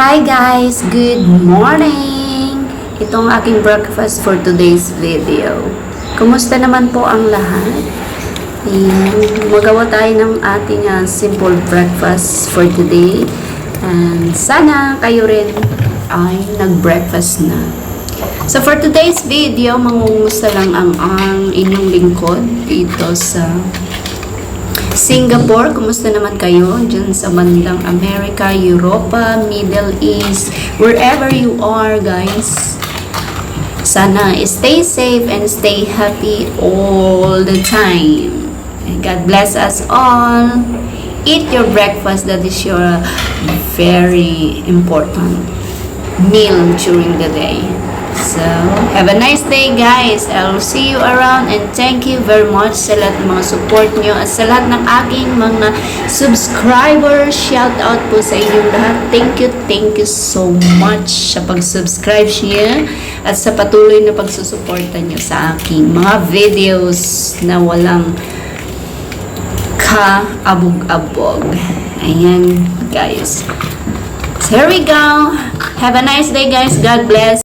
Hi guys! Good morning! Itong aking breakfast for today's video. Kumusta naman po ang lahat? Ayan, magawa tayo ng ating simple breakfast for today. And sana kayo rin ay nag-breakfast na. So for today's video, mangungumusta lang ang inyong lingkod dito sa Singapore. Kumusta naman kayo dyan sa bandang America, Europa, Middle East, wherever you are guys. Sana stay safe and stay happy all the time. And God bless us all. Eat your breakfast. That is your very important meal during the day. So, have a nice day guys. I'll see you around and thank you very much sa lahat ng mga support nyo at sa lahat ng aking mga subscribers. Shout out po sa inyong lahat. Thank you so much sa pag-subscribe nyo at sa patuloy na pagsusuporta nyo sa aking mga videos na walang kaabog-abog. Ayan guys. So here we go. Have a nice day guys. God bless.